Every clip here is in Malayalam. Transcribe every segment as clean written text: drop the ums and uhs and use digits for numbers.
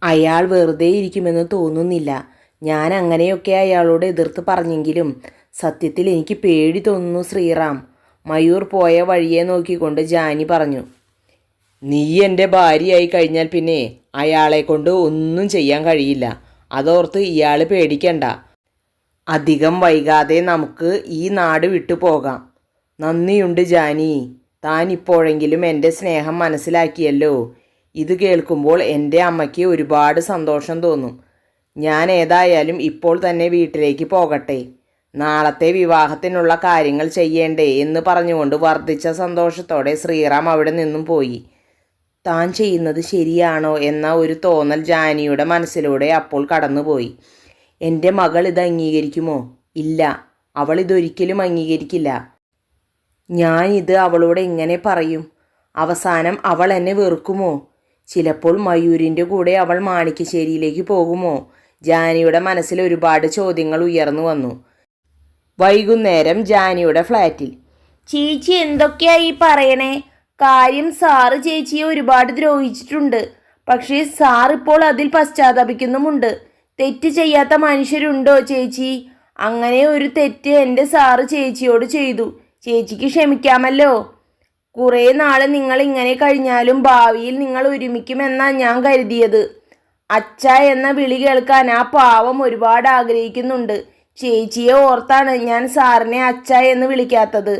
അയാൾ വെറുതെ ഇരിക്കുമെന്ന് തോന്നുന്നില്ല. ഞാൻ അങ്ങനെയൊക്കെ അയാളോട് എതിർത്ത് പറഞ്ഞെങ്കിലും സത്യത്തിൽ എനിക്ക് പേടി തോന്നുന്നു ശ്രീറാം. മയൂർ പോയ വഴിയെ നോക്കിക്കൊണ്ട് ജാനി പറഞ്ഞു. നീ എൻ്റെ ഭാര്യയായി കഴിഞ്ഞാൽ പിന്നെ അയാളെ കൊണ്ട് ഒന്നും ചെയ്യാൻ കഴിയില്ല. അതോർത്ത് ഇയാൾ പേടിക്കണ്ട. അധികം വൈകാതെ നമുക്ക് ഈ നാട് വിട്ടു പോകാം. നന്ദിയുണ്ട് ജാനി. താൻ ഇപ്പോഴെങ്കിലും എൻ്റെ സ്നേഹം മനസ്സിലാക്കിയല്ലോ. ഇത് കേൾക്കുമ്പോൾ എൻ്റെ അമ്മയ്ക്ക് ഒരുപാട് സന്തോഷം തോന്നും. ഞാൻ ഏതായാലും ഇപ്പോൾ തന്നെ വീട്ടിലേക്ക് പോകട്ടെ. നാളത്തെ വിവാഹത്തിനുള്ള കാര്യങ്ങൾ ചെയ്യേണ്ടേ എന്ന് പറഞ്ഞുകൊണ്ട് വർദ്ധിച്ച സന്തോഷത്തോടെ ശ്രീറാം അവിടെ നിന്നും പോയി. താൻ ചെയ്യുന്നത് ശരിയാണോ എന്ന ഒരു തോന്നൽ ജാനിയുടെ മനസ്സിലൂടെ അപ്പോൾ കടന്നുപോയി. എൻ്റെ മകൾ ഇത് അംഗീകരിക്കുമോ? ഇല്ല, അവൾ ഇതൊരിക്കലും അംഗീകരിക്കില്ല. ഞാൻ ഇത് അവളോട് എങ്ങനെ പറയും? അവസാനം അവൾ എന്നെ വെറുക്കുമോ? ചിലപ്പോൾ മയൂരിൻ്റെ കൂടെ അവൾ മാണിക്യശ്ശേരിയിലേക്ക് പോകുമോ? ജാനിയുടെ മനസ്സിൽ ഒരുപാട് ചോദ്യങ്ങൾ ഉയർന്നു വന്നു. വൈകുന്നേരം ജാനിയുടെ ഫ്ലാറ്റിൽ. ചേച്ചി എന്തൊക്കെയായി പറയണേ? കാര്യം സാറ് ചേച്ചിയെ ഒരുപാട് ദ്രോഹിച്ചിട്ടുണ്ട്. പക്ഷേ സാർ ഇപ്പോൾ അതിൽ പശ്ചാത്തപിക്കുന്നുമുണ്ട്. തെറ്റ് ചെയ്യാത്ത മനുഷ്യരുണ്ടോ ചേച്ചി? അങ്ങനെ ഒരു തെറ്റ് എൻ്റെ സാറ് ചേച്ചിയോട് ചെയ്തു. ചേച്ചിക്ക് ക്ഷമിക്കാമല്ലോ. കുറേ നാൾ നിങ്ങൾ ഇങ്ങനെ കഴിഞ്ഞാലും ഭാവിയിൽ നിങ്ങൾ ഒരുമിക്കുമെന്നാണ് ഞാൻ കരുതിയത്. അച്ഛ എന്ന വിളി കേൾക്കാൻ ആ പാവം ഒരുപാട് ആഗ്രഹിക്കുന്നുണ്ട്. ചേച്ചിയെ ഓർത്താണ് ഞാൻ സാറിനെ അച്ഛ എന്ന് വിളിക്കാത്തത്.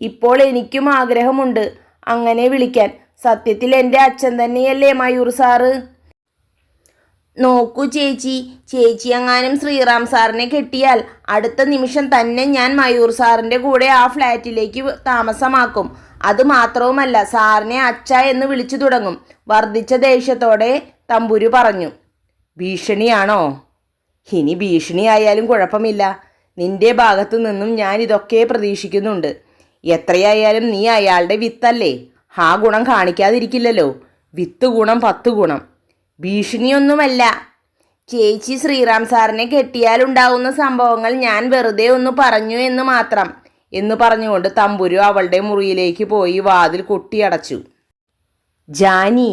ഇപ്പോൾ എനിക്കും ആഗ്രഹമുണ്ട് അങ്ങനെ വിളിക്കാൻ. സത്യത്തിൽ എൻ്റെ അച്ഛൻ തന്നെയല്ലേ മയൂർ സാറ്? നോക്കൂ ചേച്ചി, ചേച്ചി എങ്ങാനും ശ്രീറാം സാറിനെ കെട്ടിയാൽ അടുത്ത നിമിഷം തന്നെ ഞാൻ മയൂർ സാറിൻ്റെ കൂടെ ആ ഫ്ലാറ്റിലേക്ക് താമസമാക്കും. അതുമാത്രവുമല്ല, സാറിനെ അച്ഛ എന്ന് വിളിച്ചു തുടങ്ങും. വർദ്ധിച്ച ദേഷ്യത്തോടെ തമ്പുരു പറഞ്ഞു. ഭീഷണിയാണോ? ഇനി ഭീഷണിയായാലും കുഴപ്പമില്ല. നിന്റെ ഭാഗത്തു നിന്നും ഞാൻ ഇതൊക്കെ പ്രതീക്ഷിക്കുന്നുണ്ട്. എത്രയായാലും നീ അയാളുടെ വിത്തല്ലേ. ആ ഗുണം കാണിക്കാതിരിക്കില്ലല്ലോ. വിത്ത് ഗുണം 10 ഗുണം. ഭീഷണിയൊന്നുമല്ല ചേച്ചി. ശ്രീറാം സാറിനെ കെട്ടിയാലുണ്ടാവുന്ന സംഭവങ്ങൾ ഞാൻ വെറുതെ ഒന്ന് പറഞ്ഞു എന്ന് മാത്രം എന്ന് പറഞ്ഞുകൊണ്ട് തമ്പുരു അവളുടെ മുറിയിലേക്ക് പോയി വാതിൽ കൊട്ടിയടച്ചു. ജാനി,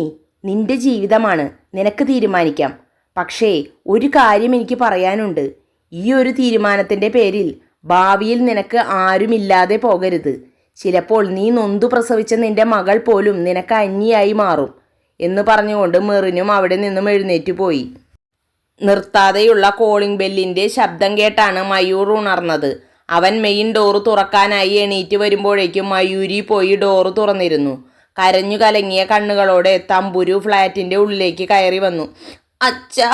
നിന്റെ ജീവിതമാണ്, നിനക്ക് തീരുമാനിക്കാം. പക്ഷേ ഒരു കാര്യം എനിക്ക് പറയാനുണ്ട്. ഈ ഒരു തീരുമാനത്തിൻ്റെ പേരിൽ ഭാവിയിൽ നിനക്ക് ആരുമില്ലാതെ പോകരുത്. ചിലപ്പോൾ നീ നൊന്തു പ്രസവിച്ച നിന്റെ മകൾ പോലും നിനക്ക് അന്യായി മാറും എന്ന് പറഞ്ഞുകൊണ്ട് മെറിനും അവിടെ നിന്നും എഴുന്നേറ്റ് പോയി. നിർത്താതെയുള്ള കോളിംഗ് ബെല്ലിൻ്റെ ശബ്ദം കേട്ടാണ് മയൂർ ഉണർന്നത്. അവൻ മെയിൻ ഡോറ് തുറക്കാനായി എണീറ്റ് വരുമ്പോഴേക്കും മയൂരി പോയി ഡോറ് തുറന്നിരുന്നു. കരഞ്ഞു കലങ്ങിയ കണ്ണുകളോടെ തമ്പുരു ഫ്ലാറ്റിൻ്റെ ഉള്ളിലേക്ക് കയറി വന്നു. അച്ഛാ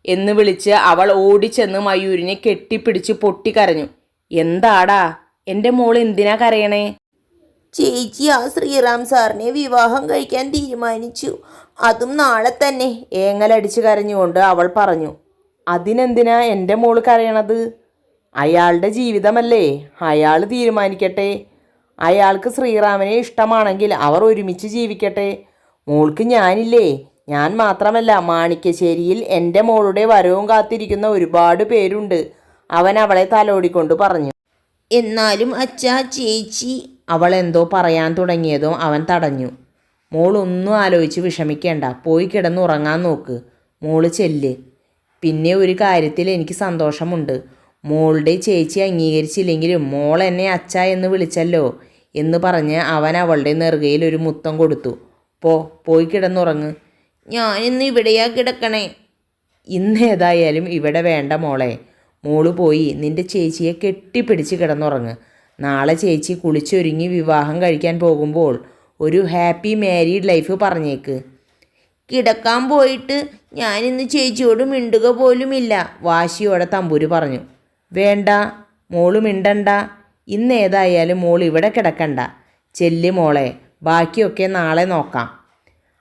എന്ന് വിളിച്ച് അവൾ ഓടിച്ചെന്ന് മയൂരിനെ കെട്ടിപ്പിടിച്ച് പൊട്ടിക്കരഞ്ഞു. എന്താടാ, എൻ്റെ മോൾ എന്തിനാ കരയണേ? ചേച്ചി, ആ ശ്രീറാം സാറിനെ വിവാഹം കഴിക്കാൻ തീരുമാനിച്ചു. അതും നാളെ തന്നെ. ഏങ്ങലടിച്ച് കരഞ്ഞുകൊണ്ട് അവൾ പറഞ്ഞു. അതിനെന്തിനാ എൻ്റെ മോള് കരയണത്? അയാളുടെ ജീവിതമല്ലേ, അയാൾ തീരുമാനിക്കട്ടെ. അയാൾക്ക് ശ്രീറാമിനെ ഇഷ്ടമാണെങ്കിൽ അവർ ഒരുമിച്ച് ജീവിക്കട്ടെ. മോൾക്ക് ഞാനില്ലേ. ഞാൻ മാത്രമല്ല, മാണിക്യശ്ശേരിയിൽ എൻ്റെ മോളുടെ വരവും കാത്തിരിക്കുന്ന ഒരുപാട് പേരുണ്ട്. അവൻ അവളെ തലോടിക്കൊണ്ട് പറഞ്ഞു. എന്നാലും അച്ഛാ, ചേച്ചി. അവൾ എന്തോ പറയാൻ തുടങ്ങിയതും അവൻ തടഞ്ഞു. മോൾ ഒന്നും ആലോചിച്ച് വിഷമിക്കേണ്ട. പോയി കിടന്നുറങ്ങാൻ നോക്ക്. മോള് ചെല്ല്. പിന്നെ ഒരു കാര്യത്തിൽ എനിക്ക് സന്തോഷമുണ്ട്. മോളുടെ ചേച്ചി അംഗീകരിച്ചില്ലെങ്കിലും മോൾ എന്നെ അച്ഛ എന്ന് വിളിച്ചല്ലോ എന്ന് പറഞ്ഞ് അവൻ അവളുടെ നെറുകയിൽ ഒരു മുത്തം കൊടുത്തു. പോയി കിടന്നുറങ്ങ്. ഞാനിന്ന് ഇവിടെയാ കിടക്കണേ. ഇന്ന് ഏതായാലും ഇവിടെ വേണ്ട മോളെ. മോള് പോയി നിന്റെ ചേച്ചിയെ കെട്ടിപ്പിടിച്ച് കിടന്നുറങ്ങ്. നാളെ ചേച്ചി കുളിച്ചൊരുങ്ങി വിവാഹം കഴിക്കാൻ പോകുമ്പോൾ ഒരു ഹാപ്പി മാരീഡ് ലൈഫ് പറഞ്ഞേക്ക്. കിടക്കാൻ പോയിട്ട് ഞാനിന്ന് ചേച്ചിയോട് മിണ്ടുക പോലുമില്ല, വാശിയോടെ തമ്പുരു പറഞ്ഞു. വേണ്ട, മോള് മിണ്ടണ്ട. ഇന്ന് ഏതായാലും മോൾ ഇവിടെ കിടക്കണ്ട. ചെല്ല് മോളെ, ബാക്കിയൊക്കെ നാളെ നോക്കാം.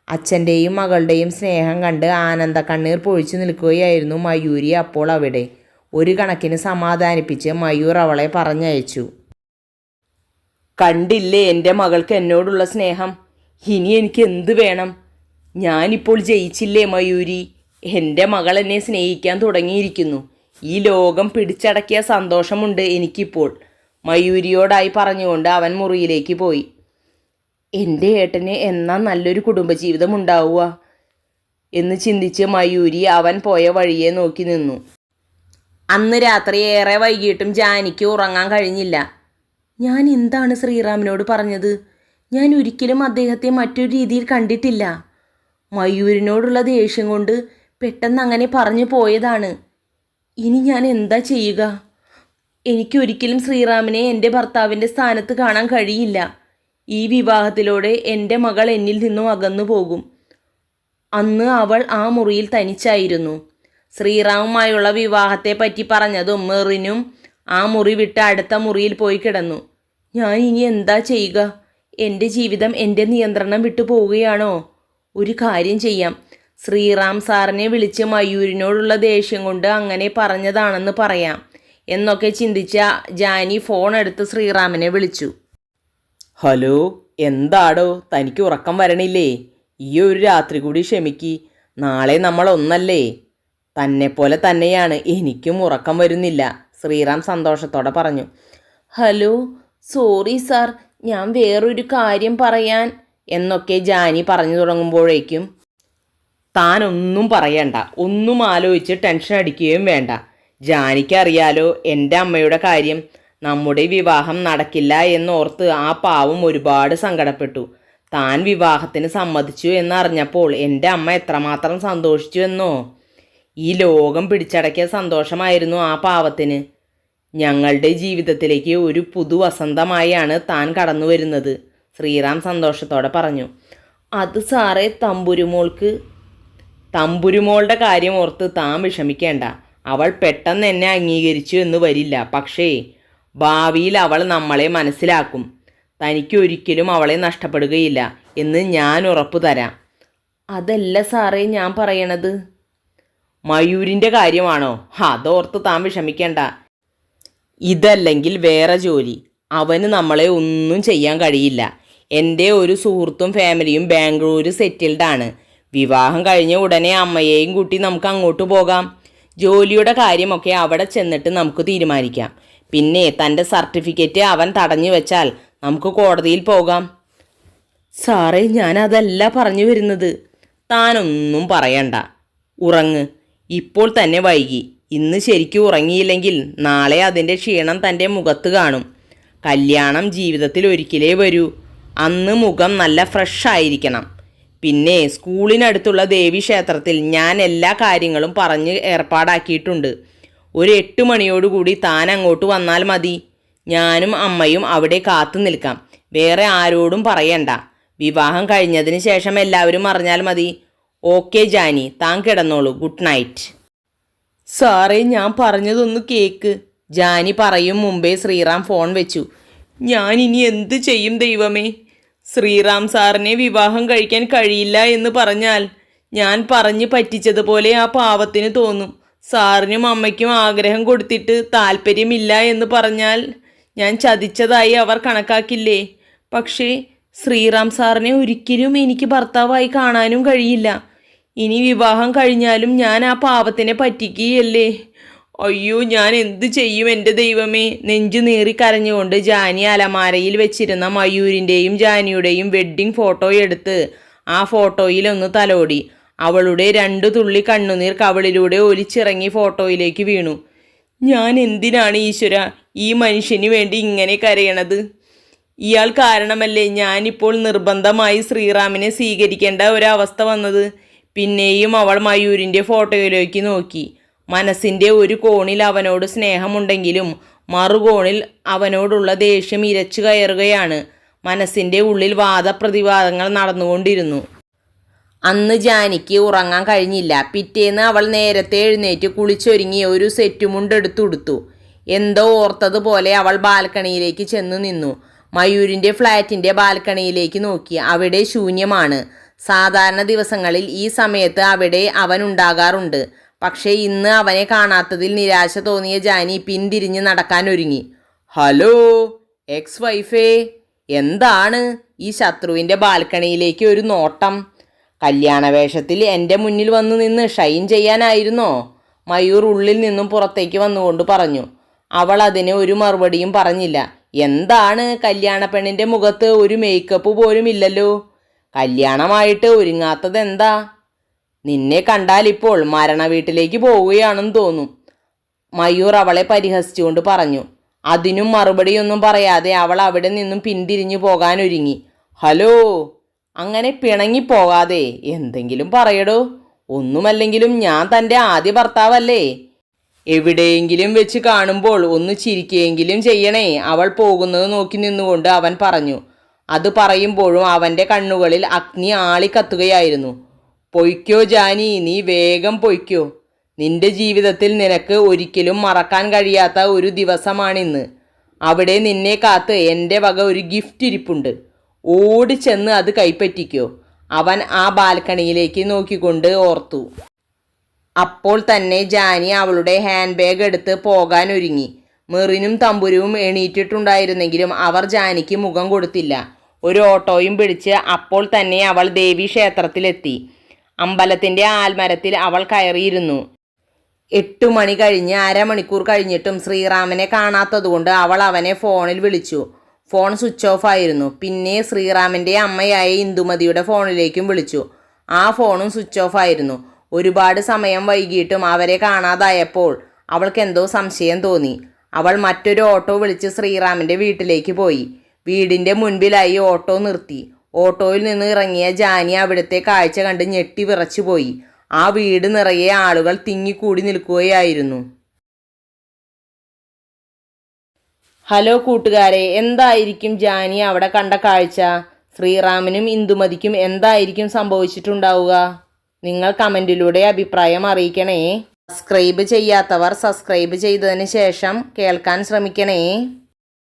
അച്ഛൻ്റെയും മകളുടെയും സ്നേഹം കണ്ട് ആനന്ദ കണ്ണീർ പൊഴിച്ചു നിൽക്കുകയായിരുന്നു മയൂരി അപ്പോൾ അവിടെ. ഒരു കണക്കിന് സമാധാനിപ്പിച്ച് മയൂർ അവളെ പറഞ്ഞയച്ചു. കണ്ടില്ലേ എൻ്റെ മകൾക്ക് എന്നോടുള്ള സ്നേഹം. ഇനി എനിക്ക് എന്ത് വേണം? ഞാനിപ്പോൾ ജയിച്ചില്ലേ മയൂരി. എൻ്റെ മകൾ എന്നെ സ്നേഹിക്കാൻ തുടങ്ങിയിരിക്കുന്നു. ഈ ലോകം പിടിച്ചടക്കിയ സന്തോഷമുണ്ട് എനിക്കിപ്പോൾ, മയൂരിയോടായി പറഞ്ഞുകൊണ്ട് അവൻ മുറിയിലേക്ക് പോയി. എൻ്റെ ഏട്ടന് എന്നാ നല്ലൊരു കുടുംബജീവിതം ഉണ്ടാവുക? എന്ന് ചിന്തിച്ച് മയൂരി അവൻ പോയ വഴിയെ നോക്കി നിന്നു. അന്ന് രാത്രി ഏറെ വൈകിട്ടും ജാനിക്ക് ഉറങ്ങാൻ കഴിഞ്ഞില്ല. ഞാൻ എന്താണ് ശ്രീറാമിനോട് പറഞ്ഞത്? ഞാൻ ഒരിക്കലും അദ്ദേഹത്തെ മറ്റൊരു രീതിയിൽ കണ്ടിട്ടില്ല. മയൂരിനോടുള്ള ദേഷ്യം കൊണ്ട് പെട്ടെന്ന് അങ്ങനെ പറഞ്ഞു പോയതാണ്. ഇനി ഞാൻ എന്താ ചെയ്യുക? എനിക്കൊരിക്കലും ശ്രീറാമിനെ എൻ്റെ ഭർത്താവിൻ്റെ സ്ഥാനത്ത് കാണാൻ കഴിയില്ല. ഈ വിവാഹത്തിലൂടെ എൻ്റെ മകൾ എന്നിൽ നിന്നും അകന്നു പോകും. അന്ന് അവൾ ആ മുറിയിൽ തനിച്ചായിരുന്നു. ശ്രീറാമുമായുള്ള വിവാഹത്തെ പറ്റി പറഞ്ഞതും മെറിനും ആ മുറി വിട്ട് അടുത്ത മുറിയിൽ പോയി കിടന്നു. ഞാൻ ഇനി എന്താ ചെയ്യുക? എൻ്റെ ജീവിതം എൻ്റെ നിയന്ത്രണം വിട്ടു പോവുകയാണോ? ഒരു കാര്യം ചെയ്യാം, ശ്രീറാം സാറിനെ വിളിച്ച് മയൂരിനോടുള്ള ദേഷ്യം കൊണ്ട് അങ്ങനെ പറഞ്ഞതാണെന്ന് പറയാം എന്നൊക്കെ ചിന്തിച്ച ജാനി ഫോൺ എടുത്ത് ശ്രീറാമിനെ വിളിച്ചു. ഹലോ, എന്താടോ, തനിക്ക് ഉറക്കം വരണില്ലേ? ഈ ഒരു രാത്രി കൂടി ക്ഷമിക്ക്, നാളെ നമ്മൾ ഒന്നല്ലേ? തന്നെപ്പോലെ തന്നെയാണ്, എനിക്കും ഉറക്കം വരുന്നില്ല, ശ്രീറാം സന്തോഷത്തോടെ പറഞ്ഞു. ഹലോ, സോറി സാർ, ഞാൻ വേറൊരു കാര്യം പറയാൻ എന്നൊക്കെ ജാനി പറഞ്ഞു തുടങ്ങുമ്പോഴേക്കും താനൊന്നും പറയണ്ട, ഒന്നും ആലോചിച്ച് ടെൻഷൻ അടിക്കുകയും വേണ്ട. ജാനിക്കറിയാലോ എൻ്റെ അമ്മയുടെ കാര്യം. നമ്മുടെ വിവാഹം നടക്കില്ല എന്നോർത്ത് ആ പാവം ഒരുപാട് സങ്കടപ്പെട്ടു. താൻ വിവാഹത്തിന് സമ്മതിച്ചു എന്നറിഞ്ഞപ്പോൾ എൻ്റെ അമ്മ എത്രമാത്രം സന്തോഷിച്ചു എന്നോ. ഈ ലോകം പിടിച്ചടക്കിയ സന്തോഷമായിരുന്നു ആ പാവത്തിന്. ഞങ്ങളുടെ ജീവിതത്തിലേക്ക് ഒരു പുതുവസന്തമായാണ് താൻ കടന്നു വരുന്നത്, ശ്രീറാം സന്തോഷത്തോടെ പറഞ്ഞു. അത് സാറേ, തമ്പുരുമോളുടെ കാര്യം ഓർത്ത് താൻ വിഷമിക്കേണ്ട. അവൾ പെട്ടെന്ന് എന്നെ അംഗീകരിച്ചു എന്ന് വരില്ല, പക്ഷേ ഭാവിയിൽ അവൾ നമ്മളെ മനസ്സിലാക്കും. തനിക്കൊരിക്കലും അവളെ നഷ്ടപ്പെടുകയില്ല എന്ന് ഞാൻ ഉറപ്പു തരാം. അതല്ല സാറേ ഞാൻ പറയണത്. മയൂരിൻ്റെ കാര്യമാണോ? അതോർത്ത് താൻ വിഷമിക്കേണ്ട. ഇതല്ലെങ്കിൽ വേറെ ജോലി. അവന് നമ്മളെ ഒന്നും ചെയ്യാൻ കഴിയില്ല. എൻ്റെ ഒരു സുഹൃത്തും ഫാമിലിയും ബാംഗ്ലൂർ സെറ്റിൽഡാണ്. വിവാഹം കഴിഞ്ഞ ഉടനെ അമ്മയെയും കൂട്ടി നമുക്ക് അങ്ങോട്ട് പോകാം. ജോലിയുടെ കാര്യമൊക്കെ അവിടെ ചെന്നിട്ട് നമുക്ക് തീരുമാനിക്കാം. പിന്നെ തൻ്റെ സർട്ടിഫിക്കറ്റ് അവൻ തടഞ്ഞു വെച്ചാൽ നമുക്ക് കോടതിയിൽ പോകാം. സാറേ, ഞാൻ അതല്ല പറഞ്ഞു വരുന്നത്. താനൊന്നും പറയണ്ട, ഉറങ്ങ്. ഇപ്പോൾ തന്നെ വൈകി. ഇന്ന് ശരിക്കും ഉറങ്ങിയില്ലെങ്കിൽ നാളെ അതിൻ്റെ ക്ഷീണം തൻ്റെ മുഖത്ത് കാണും. കല്യാണം ജീവിതത്തിൽ ഒരിക്കലേ വരൂ. അന്ന് മുഖം നല്ല ഫ്രഷ് ആയിരിക്കണം. പിന്നെ സ്കൂളിനടുത്തുള്ള ദേവീക്ഷേത്രത്തിൽ ഞാൻ എല്ലാ കാര്യങ്ങളും പറഞ്ഞ് ഏർപ്പാടാക്കിയിട്ടുണ്ട്. ഒരു 8 മണിയോടുകൂടി താൻ അങ്ങോട്ട് വന്നാൽ മതി. ഞാനും അമ്മയും അവിടെ കാത്തു നിൽക്കാം. വേറെ ആരോടും പറയണ്ട. വിവാഹം കഴിഞ്ഞതിന് ശേഷം എല്ലാവരും അറിഞ്ഞാൽ മതി. ഓക്കെ ജാനി, താൻ കിടന്നോളൂ. Good night. സാറേ, ഞാൻ പറഞ്ഞതൊന്ന് കേക്ക്. ജാനി പറയും മുമ്പേ ശ്രീറാം ഫോൺ വെച്ചു. ഞാൻ ഇനി എന്ത് ചെയ്യും ദൈവമേ? ശ്രീറാം സാറിനെ വിവാഹം കഴിക്കാൻ കഴിയില്ല എന്ന് പറഞ്ഞാൽ ഞാൻ പറഞ്ഞ് പറ്റിച്ചതുപോലെ ആ പാവത്തിന് തോന്നും. സാറിനും അമ്മയ്ക്കും ആഗ്രഹം കൊടുത്തിട്ട് താല്പര്യമില്ല എന്ന് പറഞ്ഞാൽ ഞാൻ ചതിച്ചതായി അവർ കണക്കാക്കില്ലേ? പക്ഷേ ശ്രീറാം സാറിനെ ഒരിക്കലും എനിക്ക് ഭർത്താവായി കാണാനും കഴിയില്ല. ഇനി വിവാഹം കഴിഞ്ഞാലും ഞാൻ ആ പാവത്തിനെ പറ്റിക്കുകയല്ലേ? അയ്യോ, ഞാൻ എന്ത് ചെയ്യും എൻ്റെ ദൈവമേ? നെഞ്ചു നീറി കരഞ്ഞുകൊണ്ട് ജാനി അലമാരയിൽ വെച്ചിരുന്ന മയൂരിൻ്റെയും ജാനിയുടെയും വെഡ്ഡിംഗ് ഫോട്ടോ എടുത്ത് ആ ഫോട്ടോയിൽ ഒന്ന് തലോടി. അവളുടെ 2 തുള്ളി കണ്ണുനീർ കവിളിലൂടെ ഒലിച്ചിറങ്ങി ഫോട്ടോയിലേക്ക് വീണു. ഞാൻ എന്തിനാണ് ഈശ്വര ഈ മനുഷ്യന് വേണ്ടി ഇങ്ങനെ കരയണത്? ഇയാൾ കാരണമല്ലേ ഞാനിപ്പോൾ നിർബന്ധമായി ശ്രീറാമിനെ സ്വീകരിക്കേണ്ട ഒരവസ്ഥ വന്നത്. പിന്നെയും അവൾ മയൂരിൻ്റെ ഫോട്ടോയിലേക്ക് നോക്കി. മനസ്സിൻ്റെ ഒരു കോണിൽ അവനോട് സ്നേഹമുണ്ടെങ്കിലും മറുകോണിൽ അവനോടുള്ള ദേഷ്യം ഇരച്ചു കയറുകയാണ്. മനസ്സിൻ്റെ ഉള്ളിൽ വാദപ്രതിവാദങ്ങൾ നടന്നുകൊണ്ടിരുന്നു. അന്ന് ജാനിക്ക് ഉറങ്ങാൻ കഴിഞ്ഞില്ല. പിറ്റേന്ന് അവൾ നേരത്തെ എഴുന്നേറ്റ് കുളിച്ചൊരുങ്ങി ഒരു സെറ്റുമുണ്ടെടുത്തുടുത്തു. എന്തോ ഓർത്തതുപോലെ അവൾ ബാൽക്കണിയിലേക്ക് ചെന്നു നിന്നു. മയൂരിൻ്റെ ഫ്ലാറ്റിൻ്റെ ബാൽക്കണിയിലേക്ക് നോക്കി. അവിടെ ശൂന്യമാണ്. സാധാരണ ദിവസങ്ങളിൽ ഈ സമയത്ത് അവിടെ അവൻ ഉണ്ടാകാറുണ്ട്. പക്ഷേ ഇന്ന് അവനെ കാണാത്തതിൽ നിരാശ തോന്നിയ ജാനി പിന്തിരിഞ്ഞ് നടക്കാൻ ഒരുങ്ങി. ഹലോ എക്സ് വൈഫേ, എന്താണ് ഈ ശത്രുവിൻ്റെ ബാൽക്കണിയിലേക്ക് ഒരു നോട്ടം? കല്യാണവേഷത്തിൽ എൻ്റെ മുന്നിൽ വന്നു നിന്ന് ഷൈൻ ചെയ്യാനായിരുന്നോ? മയൂർ ഉള്ളിൽ നിന്നും പുറത്തേക്ക് വന്നുകൊണ്ട് പറഞ്ഞു. അവൾ അതിന് ഒരു മറുപടിയും പറഞ്ഞില്ല. എന്താണ്, കല്യാണ പെണ്ണിൻ്റെ മുഖത്ത് ഒരു മേക്കപ്പ് പോലും ഇല്ലല്ലോ. കല്യാണമായിട്ട് ഒരുങ്ങാത്തത് എന്താ? നിന്നെ കണ്ടാൽ ഇപ്പോൾ മരണ വീട്ടിലേക്ക് പോവുകയാണെന്ന് തോന്നും. മയൂർ അവളെ പരിഹസിച്ചുകൊണ്ട് പറഞ്ഞു. അതിനും മറുപടിയൊന്നും പറയാതെ അവൾ അവിടെ നിന്നും പിന്തിരിഞ്ഞു പോകാനൊരുങ്ങി. ഹലോ, അങ്ങനെ പിണങ്ങിപ്പോകാതെ എന്തെങ്കിലും പറയടോ. ഒന്നുമല്ലെങ്കിലും ഞാൻ തൻ്റെ ആദ്യ ഭർത്താവല്ലേ. എവിടെയെങ്കിലും വെച്ച് കാണുമ്പോൾ ഒന്ന് ചിരിക്കുകയെങ്കിലും ചെയ്യണേ, അവൾ പോകുന്നത് നോക്കി നിന്നുകൊണ്ട് അവൻ പറഞ്ഞു. അത് പറയുമ്പോഴും അവൻ്റെ കണ്ണുകളിൽ അഗ്നി ആളിക്കത്തുകയായിരുന്നു. പൊയ്ക്കോ ജാനി, നീ വേഗം പൊയ്ക്കോ. നിന്റെ ജീവിതത്തിൽ നിനക്ക് ഒരിക്കലും മറക്കാൻ കഴിയാത്ത ഒരു ദിവസമാണിന്ന്. അവിടെ നിന്നെ കാത്ത് എൻ്റെ വക ഒരു ഗിഫ്റ്റ് ഇരിപ്പുണ്ട്. ഓടിച്ചെന്ന് അത് കൈപ്പറ്റിക്കോ. അവൻ ആ ബാൽക്കണിയിലേക്ക് നോക്കിക്കൊണ്ട് ഓർത്തു. അപ്പോൾ തന്നെ ജാനി അവളുടെ ഹാൻഡ് ബാഗ് എടുത്ത് പോകാൻ ഒരുങ്ങി. മെറിനും തമ്പുരുവും എണീറ്റിട്ടുണ്ടായിരുന്നെങ്കിലും അവർ ജാനിക്ക് മുഖം കൊടുത്തില്ല. ഒരു ഓട്ടോയും പിടിച്ച് അപ്പോൾ തന്നെ അവൾ ദേവി ക്ഷേത്രത്തിലെത്തി. അമ്പലത്തിൻ്റെ ആൽമരത്തിൽ അവൾ കയറിയിരുന്നു. 8 മണി കഴിഞ്ഞ് അരമണിക്കൂർ കഴിഞ്ഞിട്ടും ശ്രീറാമിനെ കാണാത്തതുകൊണ്ട് അവൾ അവനെ ഫോണിൽ വിളിച്ചു. ഫോൺ സ്വിച്ച് ഓഫ് ആയിരുന്നു. പിന്നെ ശ്രീറാമിൻ്റെ അമ്മയായ ഇന്ദുമതിയുടെ ഫോണിലേക്കും വിളിച്ചു. ആ ഫോണും സ്വിച്ച് ഓഫ് ആയിരുന്നു. ഒരുപാട് സമയം വൈകിട്ടും അവരെ കാണാതായപ്പോൾ അവൾക്ക് എന്തോ സംശയം തോന്നി. അവൾ മറ്റൊരു ഓട്ടോ വിളിച്ച് ശ്രീറാമിൻ്റെ വീട്ടിലേക്ക് പോയി. വീടിൻ്റെ മുൻപിലായി ഓട്ടോ നിർത്തി. ഓട്ടോയിൽ നിന്ന് ഇറങ്ങിയ ജാനി അവിടുത്തെ കാഴ്ച കണ്ട് ഞെട്ടി വിറച്ചുപോയി. ആ വീട് നിറയെ ആളുകൾ തിങ്ങിക്കൂടി നിൽക്കുകയായിരുന്നു. ഹലോ കൂട്ടുകാരെ, എന്തായിരിക്കും ജാനി അവിടെ കണ്ട കാഴ്ച? ശ്രീറാമിനും ഇന്ദുമതിക്കും എന്തായിരിക്കും സംഭവിച്ചിട്ടുണ്ടാവുക? നിങ്ങൾ കമൻറ്റിലൂടെ അഭിപ്രായം അറിയിക്കണേ. സബ്സ്ക്രൈബ് ചെയ്യാത്തവർ സബ്സ്ക്രൈബ് ചെയ്തതിന് ശേഷം കേൾക്കാൻ ശ്രമിക്കണേ.